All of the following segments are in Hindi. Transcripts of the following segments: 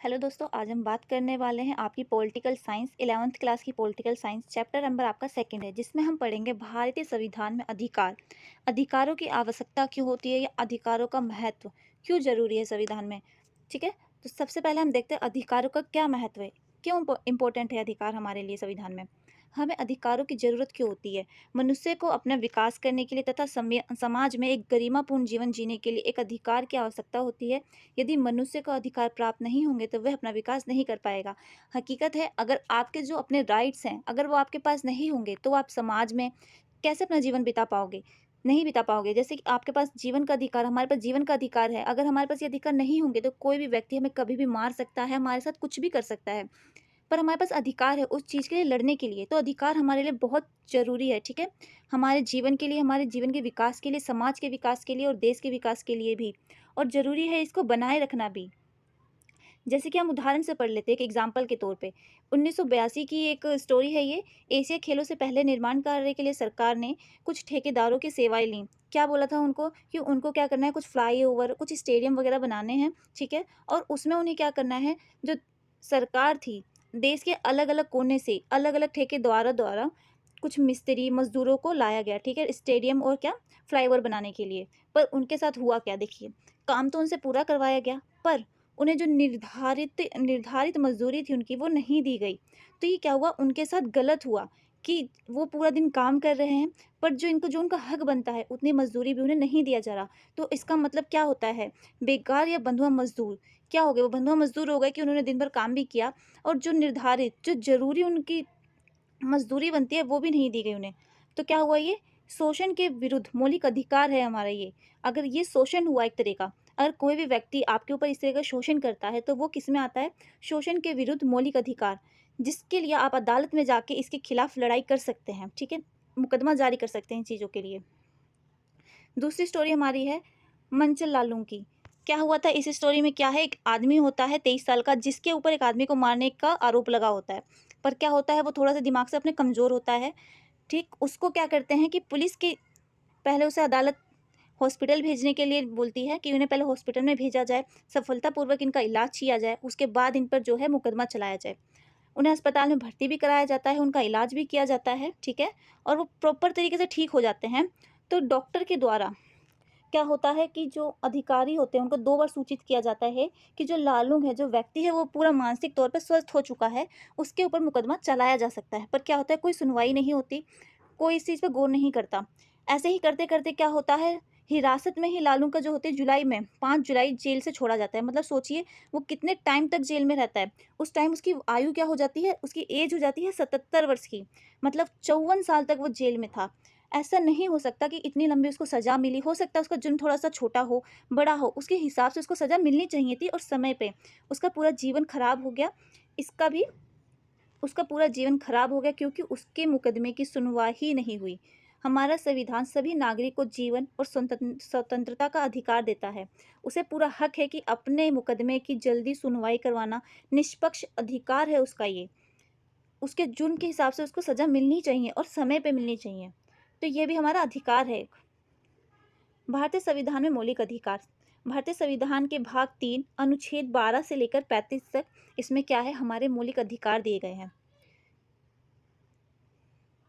हेलो दोस्तों, आज हम बात करने वाले हैं आपकी पॉलिटिकल साइंस 11th क्लास की पॉलिटिकल साइंस चैप्टर नंबर आपका सेकंड है, जिसमें हम पढ़ेंगे भारतीय संविधान में अधिकार। अधिकारों की आवश्यकता क्यों होती है या अधिकारों का महत्व क्यों जरूरी है संविधान में। ठीक है, तो सबसे पहले हम देखते हैं अधिकारों का क्या महत्व है, क्यों इम्पोर्टेंट है अधिकार हमारे लिए संविधान में। हमें अधिकारों की ज़रूरत क्यों होती है। मनुष्य को अपना विकास करने के लिए तथा समाज में एक गरिमापूर्ण जीवन जीने के लिए एक अधिकार की आवश्यकता होती है। यदि मनुष्य को अधिकार प्राप्त नहीं होंगे तो वह अपना विकास नहीं कर पाएगा। हकीकत है, अगर आपके जो अपने राइट्स हैं अगर वो आपके पास नहीं होंगे तो आप समाज में कैसे अपना जीवन बिता पाओगे, नहीं बिता पाओगे। जैसे कि आपके पास जीवन का अधिकार, हमारे पास जीवन का अधिकार है, अगर हमारे पास ये अधिकार नहीं होंगे तो कोई भी व्यक्ति हमें कभी भी मार सकता है, हमारे साथ कुछ भी कर सकता है। पर हमारे पास अधिकार है उस चीज़ के लिए लड़ने के लिए, तो अधिकार हमारे लिए बहुत ज़रूरी है। ठीक है, हमारे जीवन के लिए, हमारे जीवन के विकास के लिए, समाज के विकास के लिए और देश के विकास के लिए भी, और ज़रूरी है इसको बनाए रखना भी। जैसे कि हम उदाहरण से पढ़ लेते हैं, एक एग्जाम्पल के तौर पे 1982 की एक स्टोरी है ये। एशिया खेलों से पहले निर्माण कार्य के लिए सरकार ने कुछ ठेकेदारों की सेवाएं लीं। क्या बोला था उनको कि उनको क्या करना है, कुछ फ्लाईओवर, कुछ स्टेडियम वगैरह बनाने हैं। ठीक है, और उसमें उन्हें क्या करना है, जो सरकार थी देश के अलग अलग कोने से अलग अलग ठेकेदारों द्वारा कुछ मिस्त्री मजदूरों को लाया गया। ठीक है, स्टेडियम और क्या फ्लाईओवर बनाने के लिए। पर उनके साथ हुआ क्या, देखिए, काम तो उनसे पूरा करवाया गया पर उन्हें जो निर्धारित निर्धारित मजदूरी थी उनकी वो नहीं दी गई। तो ये क्या हुआ, उनके साथ गलत हुआ कि वो पूरा दिन काम कर रहे हैं पर जो उनका हक बनता है उतनी मजदूरी भी उन्हें नहीं दिया जा रहा। तो इसका मतलब क्या होता है, बेकार या बंधुआ मजदूर क्या हो गए, वो बंधुआ मजदूर हो गए कि उन्होंने दिन भर काम भी किया और जो निर्धारित जो जरूरी उनकी मजदूरी बनती है वो भी नहीं दी गई उन्हें। तो क्या हुआ, ये शोषण के विरुद्ध मौलिक अधिकार है हमारा ये। अगर ये शोषण हुआ एक तरह का, अगर कोई भी व्यक्ति आपके ऊपर इस तरह का शोषण करता है तो वो किस में आता है, शोषण के विरुद्ध मौलिक अधिकार, जिसके लिए आप अदालत में जाके इसके खिलाफ लड़ाई कर सकते हैं। ठीक है, मुकदमा जारी कर सकते हैं इन चीज़ों के लिए। दूसरी स्टोरी हमारी है मंचल लालू की। क्या हुआ था इस स्टोरी में, क्या है, एक आदमी होता है 23 साल का जिसके ऊपर एक आदमी को मारने का आरोप लगा होता है। पर क्या होता है, वो थोड़ा सा दिमाग से अपने कमज़ोर होता है। ठीक, उसको क्या करते हैं कि पुलिस की पहले उसे अदालत हॉस्पिटल भेजने के लिए बोलती है कि उन्हें पहले हॉस्पिटल में भेजा जाए, सफलतापूर्वक इनका इलाज किया जाए, उसके बाद इन पर जो है मुकदमा चलाया जाए। उन्हें अस्पताल में भर्ती भी कराया जाता है, उनका इलाज भी किया जाता है। ठीक है, और वो प्रॉपर तरीके से ठीक हो जाते हैं। तो डॉक्टर के द्वारा क्या होता है कि जो अधिकारी होते हैं उनको 2 बार सूचित किया जाता है कि जो लालू है, जो व्यक्ति है, वो पूरा मानसिक तौर पे स्वस्थ हो चुका है, उसके ऊपर मुकदमा चलाया जा सकता है। पर क्या होता है, कोई सुनवाई नहीं होती, कोई इस चीज़ पे गौर नहीं करता। ऐसे ही करते-करते क्या होता है, हिरासत में ही लालू का जो होते हैं जुलाई में 5 जुलाई जेल से छोड़ा जाता है। मतलब सोचिए वो कितने टाइम तक जेल में रहता है। उस टाइम उसकी आयु क्या हो जाती है, उसकी एज हो जाती है 77 वर्ष की। मतलब 54 साल तक वो जेल में था। ऐसा नहीं हो सकता कि इतनी लंबी उसको सज़ा मिली। हो सकता है उसका जुर्म थोड़ा-सा छोटा हो, बड़ा हो, उसके हिसाब से उसको सज़ा मिलनी चाहिए थी और समय पे। उसका पूरा जीवन खराब हो गया। इसका भी उसका पूरा जीवन खराब हो गया क्योंकि उसके मुकदमे की सुनवाई ही नहीं हुई। हमारा संविधान सभी नागरिक को जीवन और स्वतंत्रता का अधिकार देता है। उसे पूरा हक है कि अपने मुकदमे की जल्दी सुनवाई करवाना, निष्पक्ष अधिकार है उसका ये। उसके जुर्म के हिसाब से उसको सज़ा मिलनी चाहिए और समय पे मिलनी चाहिए। तो ये भी हमारा अधिकार है। भारतीय संविधान में मौलिक अधिकार। भारतीय संविधान के भाग 3 अनुच्छेद 12 से लेकर 35 तक इसमें क्या है, हमारे मौलिक अधिकार दिए गए हैं।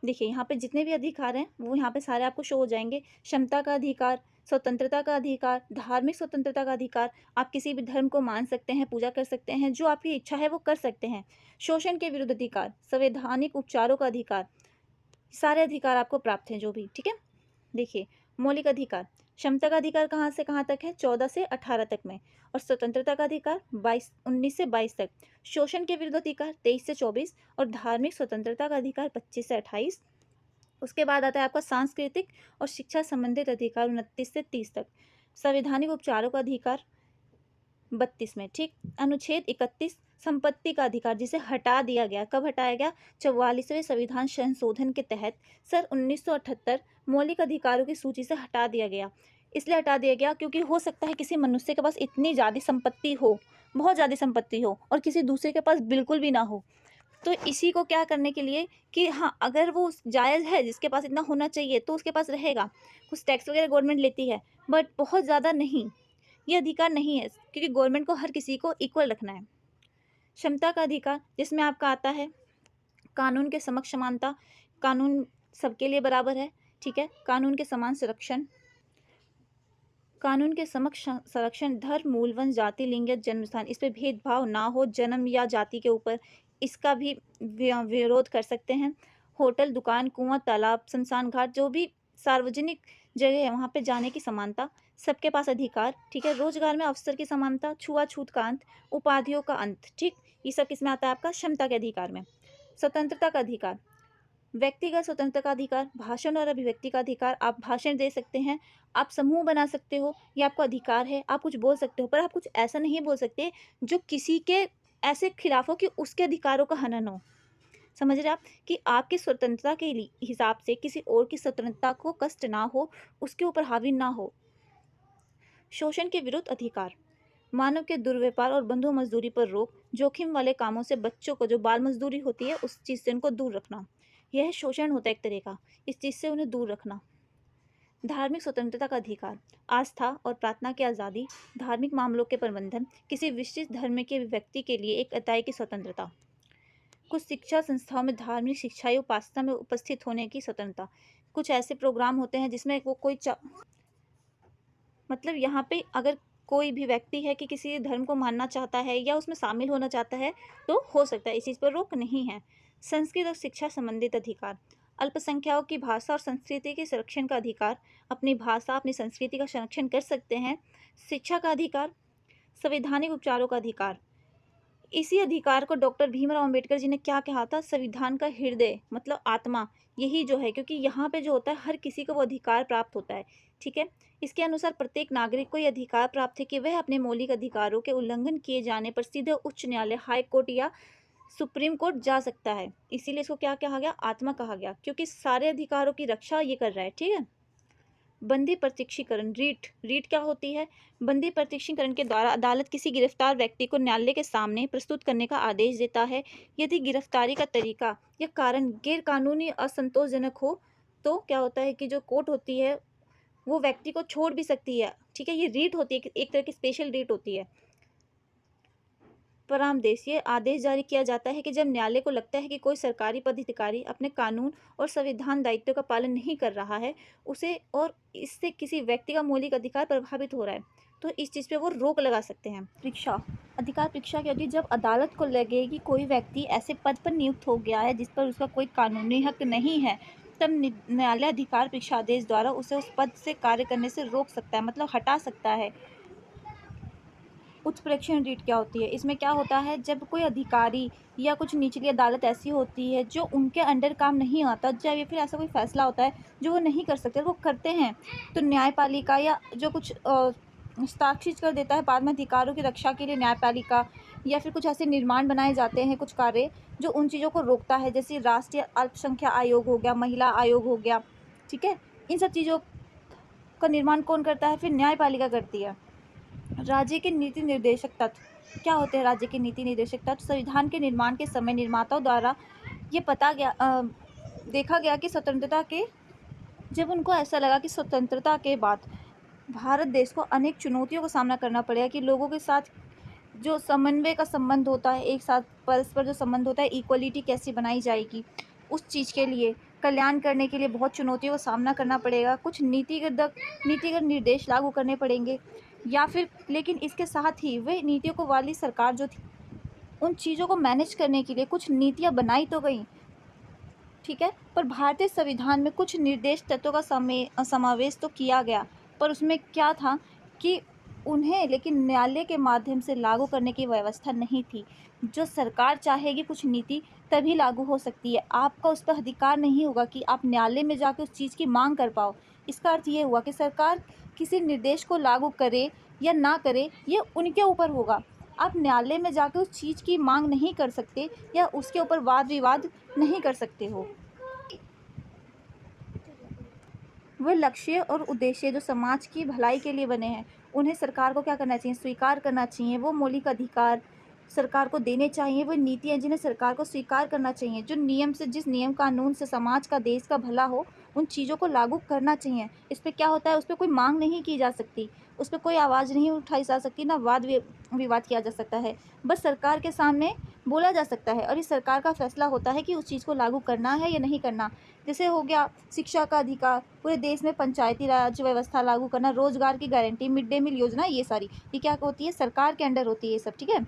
देखिए यहाँ पे जितने भी अधिकार हैं वो यहाँ पे सारे आपको शो हो जाएंगे। क्षमता का अधिकार, स्वतंत्रता का अधिकार, धार्मिक स्वतंत्रता का अधिकार, आप किसी भी धर्म को मान सकते हैं, पूजा कर सकते हैं, जो आपकी इच्छा है वो कर सकते हैं। शोषण के विरुद्ध अधिकार, संवैधानिक उपचारों का अधिकार, सारे अधिकार आपको प्राप्त हैं जो भी। ठीक है, देखिए मौलिक अधिकार, क्षमता का अधिकार कहाँ से कहाँ तक है, 14 से 18 तक में। और स्वतंत्रता का अधिकार 19 से 22 तक। शोषण के विरुद्ध अधिकार 23 से 24। और धार्मिक स्वतंत्रता का अधिकार 25 से 28। उसके बाद आता है आपका सांस्कृतिक और शिक्षा संबंधित अधिकार 29 से 30 तक। संवैधानिक उपचारों का अधिकार 32 में। ठीक, अनुच्छेद 31 संपत्ति का अधिकार, जिसे हटा दिया गया, कब हटाया गया, 44वें संविधान संशोधन के तहत सन 1978 मौलिक अधिकारों की सूची से हटा दिया गया। इसलिए हटा दिया गया क्योंकि हो सकता है किसी मनुष्य के पास इतनी ज़्यादा संपत्ति हो, बहुत ज़्यादा संपत्ति हो, और किसी दूसरे के पास बिल्कुल भी ना हो। तो इसी को क्या करने के लिए कि हाँ, अगर वो जायज़ है, जिसके पास इतना होना चाहिए तो उसके पास रहेगा। कुछ टैक्स वगैरह गवर्नमेंट लेती है बट बहुत ज़्यादा नहीं। ये अधिकार नहीं है क्योंकि गवर्नमेंट को हर किसी को इक्वल रखना है। क्षमता का अधिकार, जिसमें आपका आता है कानून के समक्ष समानता, कानून सबके लिए बराबर है, ठीक है। कानून के समान संरक्षण, कानून के समक्ष संरक्षण, धर्म, मूल, वंश, जाति, लिंग या जन्म स्थान, इस पे भेदभाव ना हो जन्म या जाति के ऊपर, इसका भी विरोध कर सकते हैं। होटल, दुकान, कुआं, तालाब, शमशान घाट, जो भी सार्वजनिक जगह है वहाँ पे जाने की समानता, सबके पास अधिकार, ठीक है। रोजगार में अवसर की समानता, छुआछूत का अंत, उपाधियों का अंत, ठीक। ये सब किसमें आता है? आपका क्षमता के अधिकार में। स्वतंत्रता का अधिकार, व्यक्तिगत स्वतंत्रता का अधिकार, भाषण और अभिव्यक्ति का अधिकार, आप भाषण दे सकते हैं, आप समूह बना सकते हो, ये आपका अधिकार है, आप कुछ बोल सकते हो, पर आप कुछ ऐसा नहीं बोल सकते जो किसी के ऐसे खिलाफ हो कि उसके अधिकारों का हनन हो। समझ रहे आप कि आपकी स्वतंत्रता के हिसाब से किसी और की स्वतंत्रता को कष्ट ना हो, उसके ऊपर हावी ना हो। शोषण के विरुद्ध अधिकार, मानव के दुर्व्यापार और बंधुआ मजदूरी पर रोक, जोखिम वाले कामों से बच्चों को, जो बाल मजदूरी होती है उस चीज़ से उनको दूर रखना, यह शोषण होता है एक तरह का, इस चीज़ से उन्हें दूर रखना। धार्मिक स्वतंत्रता का अधिकार, आस्था और प्रार्थना की आज़ादी, धार्मिक मामलों के प्रबंधन, किसी विशिष्ट धर्म के व्यक्ति के लिए एक अताई की स्वतंत्रता। कुछ शिक्षा संस्थाओं में धार्मिक शिक्षा या उपासना में उपस्थित होने की स्वतंत्रता। कुछ ऐसे प्रोग्राम होते हैं जिसमें वो कोई मतलब यहाँ पे अगर कोई भी व्यक्ति है कि किसी धर्म को मानना चाहता है या उसमें शामिल होना चाहता है तो हो सकता है, इस चीज़ पर रोक नहीं है। संस्कृत और शिक्षा संबंधित अधिकार, अल्पसंख्यकों की भाषा और संस्कृति के संरक्षण का अधिकार, अपनी भाषा अपनी संस्कृति का संरक्षण कर सकते हैं। शिक्षा का अधिकार, संवैधानिक उपचारों का अधिकार, इसी अधिकार को डॉक्टर भीमराव अंबेडकर जी ने क्या कहा था? संविधान का हृदय मतलब आत्मा यही जो है, क्योंकि यहाँ पे जो होता है हर किसी को वो अधिकार प्राप्त होता है, ठीक है। इसके अनुसार प्रत्येक नागरिक को यह अधिकार प्राप्त है कि वह अपने मौलिक अधिकारों के उल्लंघन किए जाने पर सीधे उच्च न्यायालय, हाई कोर्ट या सुप्रीम कोर्ट जा सकता है। इसीलिए इसको क्या कहा गया? आत्मा कहा गया, क्योंकि सारे अधिकारों की रक्षा ये कर रहा है, ठीक है। बंदी प्रत्यक्षीकरण, रीट क्या होती है? बंदी प्रत्यक्षीकरण के द्वारा अदालत किसी गिरफ्तार व्यक्ति को न्यायालय के सामने प्रस्तुत करने का आदेश देता है। यदि गिरफ्तारी का तरीका या कारण गैर कानूनी असंतोषजनक हो तो क्या होता है कि जो कोर्ट होती है वो व्यक्ति को छोड़ भी सकती है, ठीक है। ये रीट होती है, एक तरह की स्पेशल रीट होती है। परामर्श, ये आदेश जारी किया जाता है कि जब न्यायालय को लगता है कि कोई सरकारी पदाधिकारी अपने कानून और संविधान दायित्व का पालन नहीं कर रहा है उसे और इससे किसी व्यक्ति का मौलिक अधिकार प्रभावित हो रहा है तो इस चीज़ पे वो रोक लगा सकते हैं। परीक्षा अधिकार, परीक्षा की होती है जब अदालत को लगे कि कोई व्यक्ति ऐसे पद पर नियुक्त हो गया है जिस पर उसका कोई कानूनी हक नहीं है, तब न्यायालय अधिकार परीक्षा आदेश द्वारा उसे उस पद से कार्य करने से रोक सकता है, मतलब हटा सकता है। उच्च प्रेक्षण रीट क्या होती है? इसमें क्या होता है, जब कोई अधिकारी या कुछ निचली अदालत ऐसी होती है जो उनके अंडर काम नहीं आता, जब या फिर ऐसा कोई फैसला होता है जो वो नहीं कर सकते, वो करते हैं तो न्यायपालिका या जो कुछ हस्ताक्षर कर देता है बाद में अधिकारों की रक्षा के लिए न्यायपालिका, या फिर कुछ ऐसे निर्माण बनाए जाते हैं कुछ कार्य जो उन चीज़ों को रोकता है, जैसे राष्ट्रीय अल्पसंख्यक आयोग हो गया, महिला आयोग हो गया, ठीक है। इन सब चीज़ों का निर्माण कौन करता है? फिर न्यायपालिका करती है। राज्य के नीति निर्देशक तत्व क्या होते हैं? राज्य के नीति निर्देशक तत्व संविधान के निर्माण के समय निर्माताओं द्वारा ये देखा गया कि स्वतंत्रता के जब उनको ऐसा लगा कि स्वतंत्रता के बाद भारत देश को अनेक चुनौतियों का सामना करना पड़ेगा, कि लोगों के साथ जो समन्वय का संबंध होता है, एक साथ परस्पर जो संबंध होता है, इक्वलिटी कैसे बनाई जाएगी, उस चीज़ के लिए कल्याण करने के लिए बहुत चुनौतियों का सामना करना पड़ेगा। कुछ नीतिगत निर्देश लागू करने पड़ेंगे, या फिर लेकिन इसके साथ ही वे नीतियों को वाली सरकार जो थी उन चीज़ों को मैनेज करने के लिए कुछ नीतियाँ बनाई तो गई, ठीक है, पर भारतीय संविधान में कुछ निर्देश तत्वों का समावेश तो किया गया, पर उसमें क्या था कि उन्हें लेकिन न्यायालय के माध्यम से लागू करने की व्यवस्था नहीं थी। जो सरकार चाहेगी कुछ नीति तभी लागू हो सकती है, आपका उस पर अधिकार नहीं होगा कि आप न्यायालय में जाकर उस चीज़ की मांग कर पाओ। इसका अर्थ ये हुआ कि सरकार किसी निर्देश को लागू करे या ना करे ये उनके ऊपर होगा। आप न्यायालय में जाकर उस चीज़ की मांग नहीं कर सकते या उसके ऊपर वाद विवाद नहीं कर सकते हो। वह लक्ष्य और उद्देश्य जो समाज की भलाई के लिए बने हैं उन्हें सरकार को क्या करना चाहिए? स्वीकार करना चाहिए। वो मौलिक अधिकार सरकार को देने चाहिए। वो नीतियाँ जिन्हें सरकार को स्वीकार करना चाहिए, जो नियम से जिस नियम कानून से समाज का देश का भला हो उन चीज़ों को लागू करना चाहिए। इस पे क्या होता है, उस पे कोई माँग नहीं की जा सकती, उस पे कोई आवाज़ नहीं उठाई जा सकती, ना वाद विवाद किया जा सकता है। बस सरकार के सामने बोला जा सकता है और इस सरकार का फैसला होता है कि उस चीज़ को लागू करना है या नहीं करना। जैसे हो गया शिक्षा का अधिकार, पूरे देश में पंचायती राज व्यवस्था लागू करना, रोजगार की गारंटी, मिड डे मील योजना, ये सारी ये क्या होती है, सरकार के अंडर होती है ये सब, ठीक है।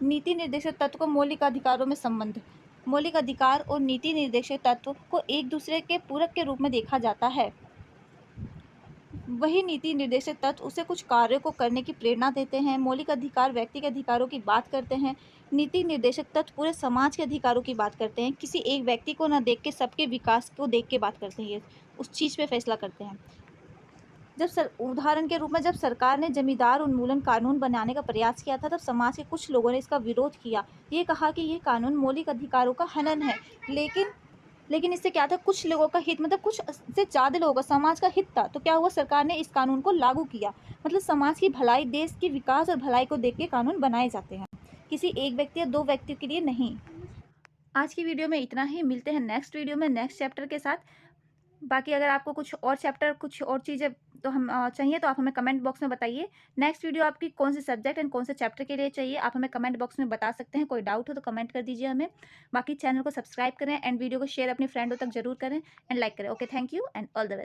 नीति निर्देशक तत्व को मौलिक अधिकारों में संबंध, मौलिक अधिकार और नीति निर्देशक तत्व को एक दूसरे के पूरक के रूप में देखा जाता है। वही नीति निर्देशक तत्व उसे कुछ कार्यों को करने की प्रेरणा देते हैं। मौलिक अधिकार व्यक्ति के अधिकारों की बात करते हैं, नीति निर्देशक तत्व पूरे समाज के अधिकारों की बात करते हैं। किसी एक व्यक्ति को न देख के सबके विकास को देख के बात करते हैं, ये उस चीज़ पे फैसला करते हैं। उदाहरण के रूप में जब सरकार ने जमींदार उन्मूलन कानून बनाने का प्रयास किया था, तब समाज के कुछ लोगों ने इसका विरोध किया। ये कहा कि ये कानून मौलिक अधिकारों का हनन है। लेकिन इससे क्या था, कुछ लोगों का हित, मतलब कुछ से ज़्यादा लोगों का समाज का हित था, तो क्या हुआ, सरकार ने इस कानून को लागू किया। मतलब समाज की भलाई, देश की विकास और भलाई को देख के कानून बनाए जाते हैं, किसी एक व्यक्ति या दो व्यक्तियों के लिए नहीं। आज की वीडियो में इतना ही, मिलते हैं नेक्स्ट वीडियो में नेक्स्ट चैप्टर के साथ। बाकी अगर आपको कुछ और चैप्टर, कुछ और चीज़ें तो हम चाहिए तो आप हमें कमेंट बॉक्स में बताइए। नेक्स्ट वीडियो आपकी कौन से सब्जेक्ट एंड कौन से चैप्टर के लिए चाहिए, आप हमें कमेंट बॉक्स में बता सकते हैं। कोई डाउट हो तो कमेंट कर दीजिए हमें। बाकी चैनल को सब्सक्राइब करें एंड वीडियो को शेयर अपने फ्रेंडों तक जरूर करें एंड लाइक करें। Okay, thank you and all the best.